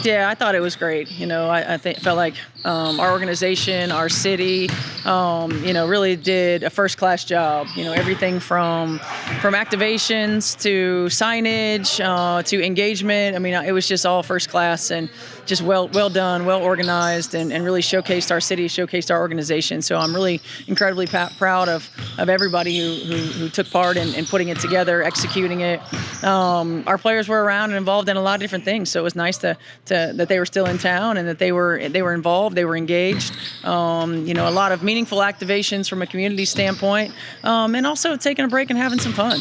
Yeah, I thought it was great. I felt like our organization, our city, really did a first-class job. Everything from activations to signage to engagement. I mean, it was just all first class and just well done, well organized, and really showcased our city, showcased our organization. So I'm really incredibly proud of everybody who took part in putting it together, executing it. Our players were around and involved in a lot of different things. So it was nice that they were still in town and that they were involved, they were engaged. A lot of meaningful activations from a community standpoint, and also taking a break and having some fun.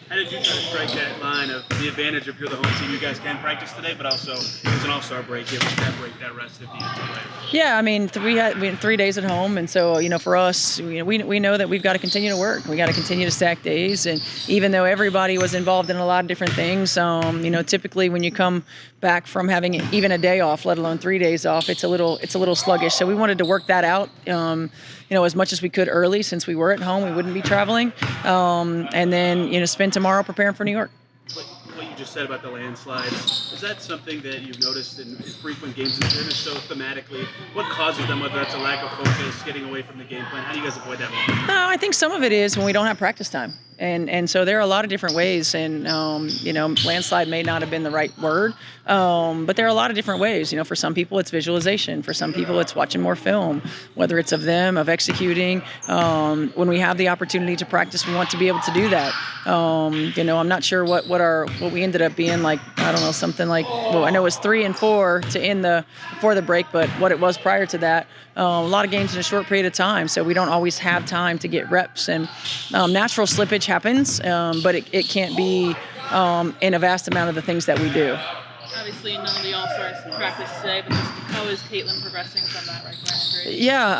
How did you try to strike that line of the advantage of you're the home team? You guys can practice today, but also it's an all-star break. Give us that break, that rest if needed to play. Yeah, I mean, we had 3 days at home, and so for us, we know that we've got to continue to work. We got to continue to stack days, and even though everybody was involved in a lot of different things, typically when you come back from having even a day off, let alone 3 days off, it's a little sluggish. So we wanted to work that out. As much as we could early, since we were at home, we wouldn't be traveling, and then spend tomorrow preparing for New York. What you just said about the landslides, is that something that you've noticed in frequent games in fairness? So thematically, what causes them, whether that's a lack of focus, getting away from the game plan? How do you guys avoid that moment? No, I think some of it is when we don't have practice time. And so there are a lot of different ways, and landslide may not have been the right word, but there are a lot of different ways. For some people it's visualization, for some people it's watching more film, whether it's of them, of executing. When we have the opportunity to practice, we want to be able to do that. I'm not sure what we ended up being like. I don't know, something like, well, I know it was 3 and 4 to end before the break, but what it was prior to that, a lot of games in a short period of time, so we don't always have time to get reps, and natural slippage happens, but it can't be in a vast amount of the things that we do. Obviously, none of the All-Stars practice today, but how is Caitlin progressing from that right now? Yeah,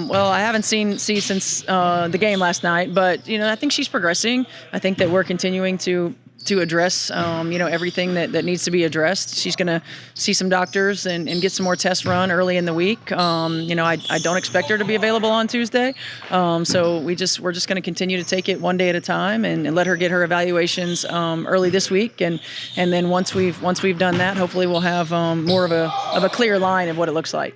well, I haven't seen since the game last night, but I think she's progressing. I think that we're continuing to address everything that needs to be addressed. She's going to see some doctors and get some more tests run early in the week. I don't expect her to be available on Tuesday, so we're just going to continue to take it one day at a time and let her get her evaluations early this week, and then once we've done that, hopefully we'll have more of a clear line of what it looks like.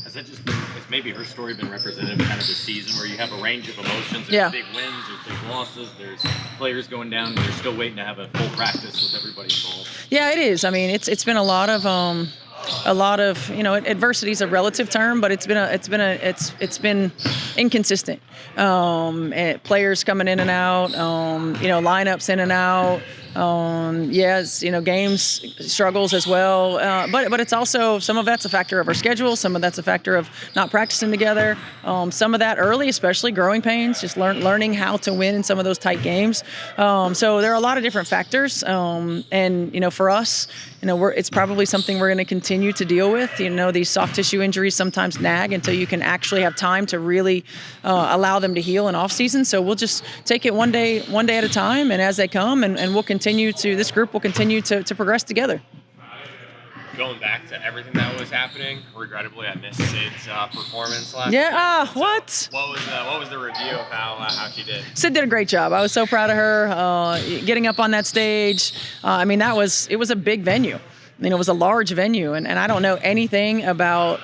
Has maybe her story been representative of kind of the season where you have a range of emotions? There's big wins, there's big losses, there's players going down, and they're still waiting to have a full practice with everybody involved. Yeah, it is. I mean, it's been a lot of adversity is a relative term, but it's been inconsistent. Players coming in and out, lineups in and out. Games struggles as well, but it's also, some of that's a factor of our schedule, some of that's a factor of not practicing together, some of that early, especially growing pains, just learning how to win in some of those tight games. So there are a lot of different factors, and for us, it's probably something we're going to continue to deal with. These soft tissue injuries sometimes nag until you can actually have time to really allow them to heal in off season. So we'll just take it one day at a time, and as they come, and we'll this group will continue to progress together. Going back to everything that was happening, regrettably, I missed Sid's performance last night. Yeah, what? What was the review of how she did? Sid did a great job. I was so proud of her getting up on that stage. It was a big venue. It was a large venue, and I don't know anything about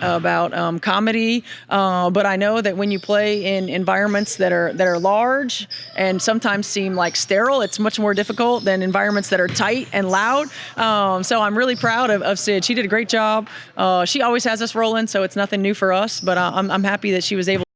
comedy, but I know that when you play in environments that are large and sometimes seem like sterile, it's much more difficult than environments that are tight and loud. So I'm really proud of Sid. She did a great job. She always has us rolling, so it's nothing new for us, but I'm happy that she was able